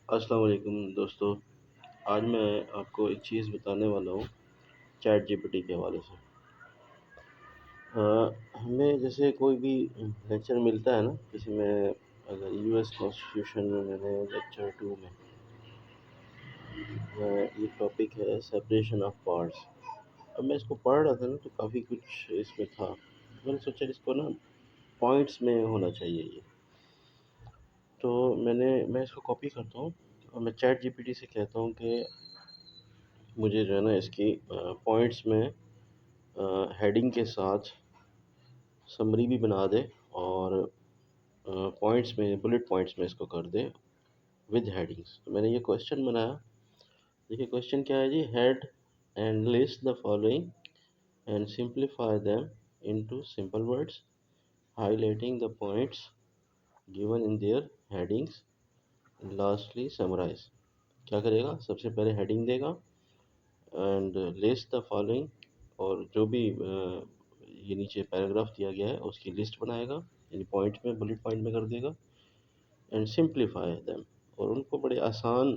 अस्सलाम वालेकुम दोस्तों। आज मैं आपको एक चीज़ बताने वाला हूँ चैट जीपीटी के हवाले से। हमें जैसे कोई भी लेक्चर मिलता है ना, किसी में अगर यूएस कॉन्स्टिट्यूशन में मैंने लेक्चर 2 में ये टॉपिक है सेपरेशन ऑफ पावर्स। अब मैं इसको पढ़ रहा था ना, तो काफ़ी कुछ इसमें था। मैंने सोचा इसको ना पॉइंट्स में होना चाहिए ये। तो मैं इसको कॉपी करता हूँ और मैं चैट जीपीटी से कहता हूँ कि मुझे जो है ना इसकी पॉइंट्स में हेडिंग के साथ समरी भी बना दे और पॉइंट्स में बुलेट पॉइंट्स में इसको कर दे विद हेडिंग्स। तो मैंने ये क्वेश्चन बनाया। देखिए क्वेश्चन क्या है जी, head and list the following and simplify them into simple words highlighting the points given in their headings and lastly summarise. क्या करेगा, सबसे पहले हेडिंग देगा एंड लिस्ट द फॉलोइंग, और जो भी ये नीचे पैराग्राफ दिया गया है उसकी लिस्ट बनाएगा, यानी पॉइंट में बुलेट पॉइंट में कर देगा। एंड सिंप्लीफाई देम, और उनको बड़े आसान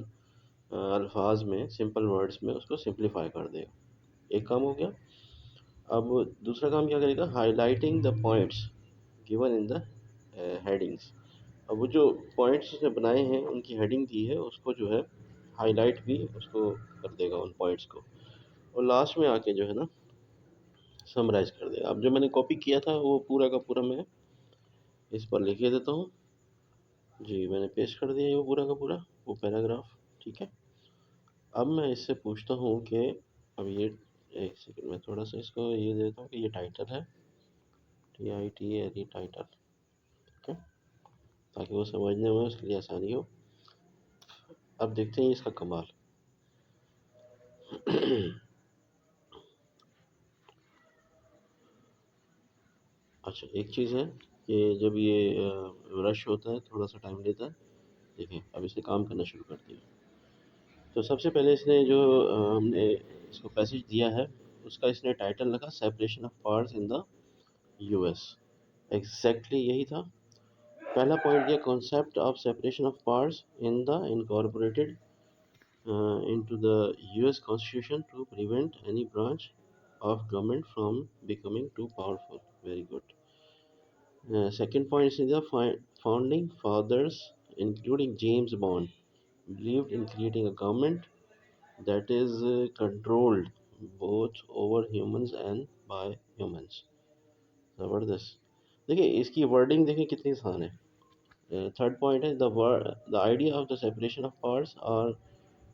अल्फाज में सिंपल वर्ड्स में उसको सिंप्लीफाई कर देगा। एक काम हो गया। अब दूसरा काम क्या करेगा, highlighting the points given in the headings. अब वो जो पॉइंट्स उसने बनाए हैं उनकी हेडिंग दी है, उसको जो है हाईलाइट भी उसको कर देगा उन पॉइंट्स को, और लास्ट में आके जो है ना समराइज़ कर देगा। अब जो मैंने कॉपी किया था वो पूरा का पूरा मैं इस पर लिख देता हूँ। जी, मैंने पेस्ट कर दिया ये पूरा का पूरा वो पैराग्राफ। ठीक है। अब मैं इससे पूछता हूँ कि अब ये एक सेकंड में थोड़ा सा इसको ये देता हूँ कि ये टाइटल है, TITLE टाइटल। ठीक है, ताकि वो समझने में उसके लिए आसानी हो। अब देखते हैं इसका कमाल। अच्छा, एक चीज़ है कि जब ये रश होता है थोड़ा सा टाइम लेता है। देखिए अब इसने काम करना शुरू कर दिया। तो सबसे पहले इसने जो हमने इसको पैसेज दिया है उसका इसने टाइटल रखा separation of powers in the US. Exactly यही था। पहला पॉइंट दिया concept of separation of powers in the incorporated into the US constitution to prevent any branch of government from becoming too powerful. Very good. Second point is the founding fathers, including James Bond, believed in creating a government that is controlled both over humans and by humans. ज़बरदस्त। देखिए इसकी wording देखिए कितनी आसान है। Third point है the idea of the separation of powers और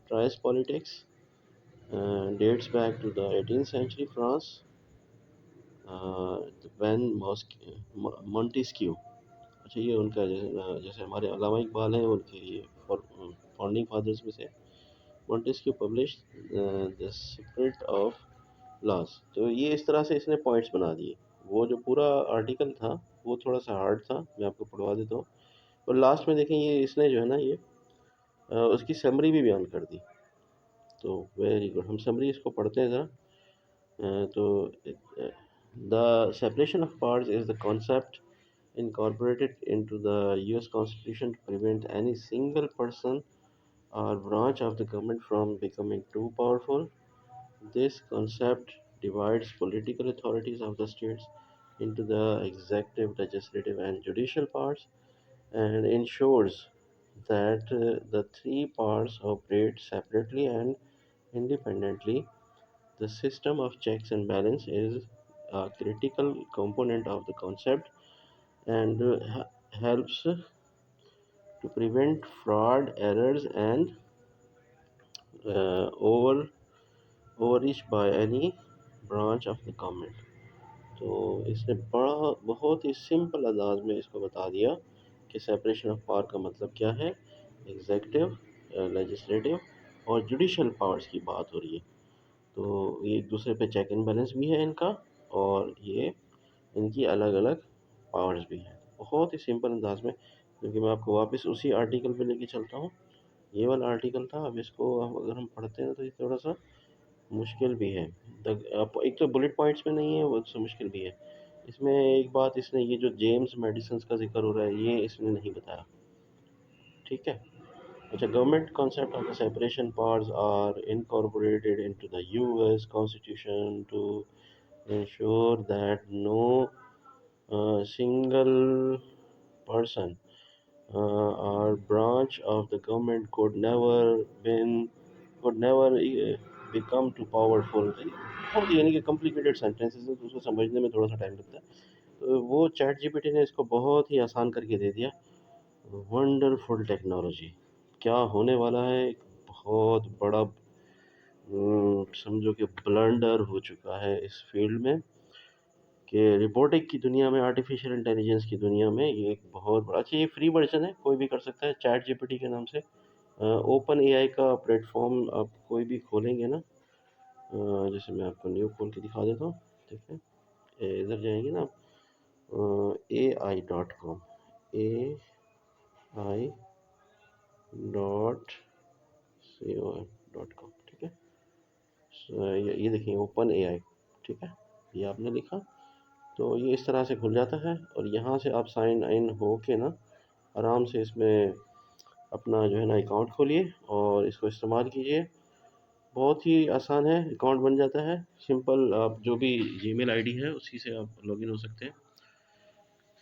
ट्राइस politics dates back to the 18th century France when Montesquieu। अच्छा, ये उनका जैसे हमारे अल्लामा इकबाल हैं उनके ये फाउंडिंग फादर्स में से Montesquieu publish the spirit of loss. तो ये इस तरह से इसने पॉइंट्स बना दिए। वो जो पूरा आर्टिकल था वो थोड़ा सा हार्ड था, मैं आपको पढ़वा देता हूँ। और लास्ट में देखें ये इसने जो है ना ये उसकी समरी भी बयान कर दी। तो वेरी गुड, हम समरी इसको पढ़ते हैं ज़रा। तो the separation of powers is the concept incorporated into the US Constitution to prevent any single person or branch of the government from becoming too powerful. This concept divides political authorities of the states into the executive, legislative, and judicial parts and ensures that the three parts operate separately and independently. The system of checks and balance is a critical component of the concept and helps to prevent fraud, errors, and uh, over overreach by any branch of the government। तो इसने बड़ा बहुत ही simple अंदाज में इसको बता दिया कि सेपरेशन ऑफ पावर का मतलब क्या है। एग्जीक्यूटिव, लेजिस्लेटिव और जुडिशल पावर्स की बात हो रही है। तो ये एक दूसरे पे चेक एंड बैलेंस भी है इनका, और ये इनकी अलग अलग पावर्स भी हैं। बहुत ही सिंपल अंदाज में, क्योंकि मैं आपको वापस उसी आर्टिकल पे लेके चलता हूँ। ये वाला आर्टिकल था। अब इसको अगर हम पढ़ते हैं तो ये थोड़ा सा मुश्किल भी है। एक तो बुलेट पॉइंट्स में नहीं है, वो से मुश्किल भी है। इसमें एक बात, इसने ये जो जेम्स मेडिसन का जिक्र हो रहा है ये इसने नहीं बताया। ठीक है। अच्छा, government concept of the separation powers are incorporated into the US Constitution to ensure that no single person or branch of the government could never become too powerful. बहुत यानी कि कॉम्प्लिकेटेड सेंटेंसेस है, तो उसको समझने में थोड़ा सा टाइम लगता है। तो वो चैट जीपीटी ने इसको बहुत ही आसान करके दे दिया। वंडरफुल टेक्नोलॉजी, क्या होने वाला है, एक बहुत बड़ा समझो कि ब्लंडर हो चुका है इस फील्ड में, कि रोबोटिक की दुनिया में, आर्टिफिशियल इंटेलिजेंस की दुनिया में ये एक बहुत बड़ा। अच्छा, ये फ्री वर्जन है, कोई भी कर सकता है चैट जीपीटी के नाम से। ओपन एआई का प्लेटफॉर्म आप कोई भी खोलेंगे ना, जैसे मैं आपको न्यू खोल के दिखा देता हूँ। ठीक है, इधर जाएंगे ना आप, AI.com, AI.com, ठीक है। ये देखिए ओपन एआई, ठीक है, ये आपने लिखा तो ये इस तरह से खुल जाता है, और यहाँ से आप साइन इन हो के ना आराम से इसमें अपना जो है ना अकाउंट खोलिए और इसको इस्तेमाल कीजिए। बहुत ही आसान है, अकाउंट बन जाता है सिंपल। आप जो भी जीमेल आईडी है उसी से आप लॉगिन हो सकते हैं।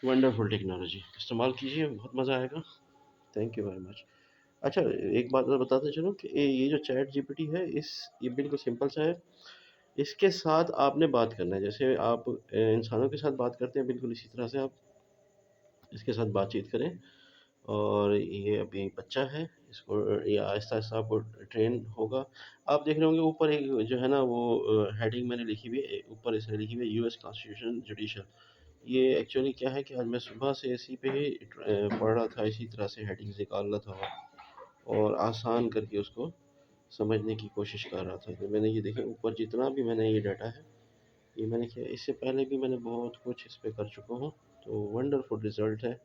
वंडरफुल टेक्नोलॉजी, इस्तेमाल कीजिए, बहुत मज़ा आएगा। Thank you very much. अच्छा, एक बात और बताते चलो कि ये जो चैट जीपीटी है, ये बिल्कुल सिंपल सा है। इसके साथ आपने बात करना है, जैसे आप इंसानों के साथ बात करते हैं, बिल्कुल इसी तरह से आप इसके साथ बातचीत करें। और ये अभी बच्चा है, इसको ये आहिस्ता-आहिस्ता आपको ट्रेन होगा। आप देख रहे होंगे ऊपर एक जो है ना वो हेडिंग मैंने लिखी हुई है, ऊपर इसमें लिखी हुई है यूएस कॉन्स्टिट्यूशन जुडिशियल। ये एक्चुअली क्या है कि आज मैं सुबह से इसी पे ही पढ़ रहा था, इसी तरह से हेडिंग्स निकाल रहा था और आसान करके उसको समझने की कोशिश कर रहा था। तो मैंने ये देखिए ऊपर जितना भी मैंने ये डाटा है, ये मैंने किया, इससे पहले भी मैंने बहुत कुछ इस पे कर चुका हूँ। तो वंडरफुल रिज़ल्ट है।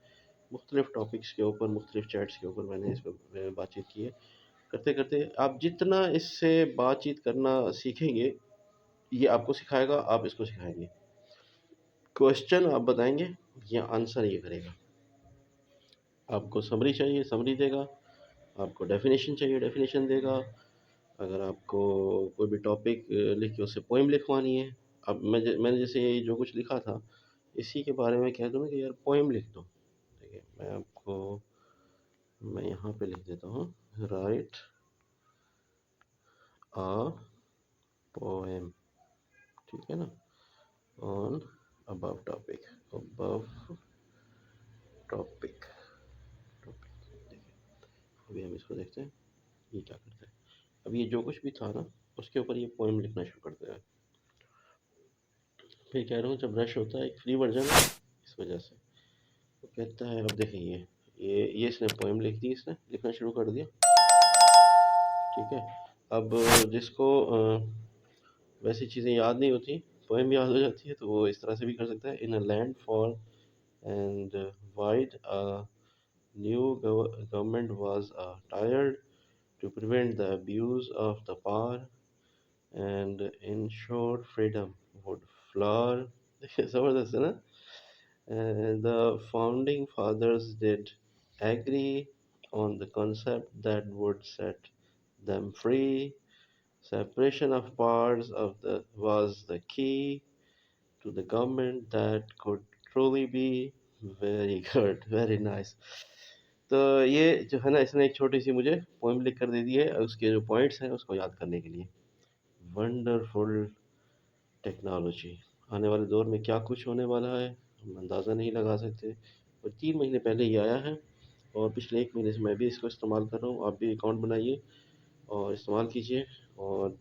मुख्तलिफ़ टॉपिक्स के ऊपर, मुख्तलिफ़ चैट्स के ऊपर मैंने इस पर बातचीत की है। करते-करते आप जितना इससे बातचीत करना सीखेंगे, ये आपको सिखाएगा, आप इसको सिखाएँगे। क्वेश्चन आप बताएँगे, या आंसर ये करेगा। आपको समरी चाहिए, समरी देगा। आपको डेफ़िनेशन चाहिए, डेफ़िनेशन देगा। अगर आपको कोई भी टॉपिक लिख के उससे पोएम लिखवानी है, अब मैंने जैसे ये जो कुछ लिखा था, इसी के बारे में कह दूँ ना कि यार पोएम लिख दो। देखिए मैं यहाँ पे लिख देता हूँ, राइट अ पोएम, ठीक है ना, on above topic, above topic, देखिए अभी हम इसको देखते हैं ये क्या करता है। अब ये जो कुछ भी था ना, उसके ऊपर ये पोएम लिखना शुरू कर दिया। फिर कह रहा हूँ जब रश होता है, एक फ्री वर्जन है इस वजह से। तो कहता है, अब देखिए ये इसने पोएम लिख दी, इसने लिखना शुरू कर दिया, ठीक है। अब जिसको वैसी चीज़ें याद नहीं होती, पोएम याद हो जाती है, तो वो इस तरह से भी कर सकता है। In a land far and wide new government was tired to prevent the abuse of the power and ensure freedom would flower. ज़बरदस्त है ना? The founding fathers did agree on the concept that would set them free. Separation of powers was the key to the government that could truly be very good, very nice. तो ये जो है ना, इसने एक छोटी सी मुझे पोएम लिख कर दे दी है, उसके जो पॉइंट्स हैं उसको याद करने के लिए। वंडरफुल टेक्नोलॉजी, आने वाले दौर में क्या कुछ होने वाला है हम अंदाज़ा नहीं लगा सकते। और 3 महीने पहले ये आया है, और पिछले 1 महीने से मैं भी इसको इस्तेमाल कर रहा हूँ। आप भी अकाउंट बनाइए और इस्तेमाल कीजिए, और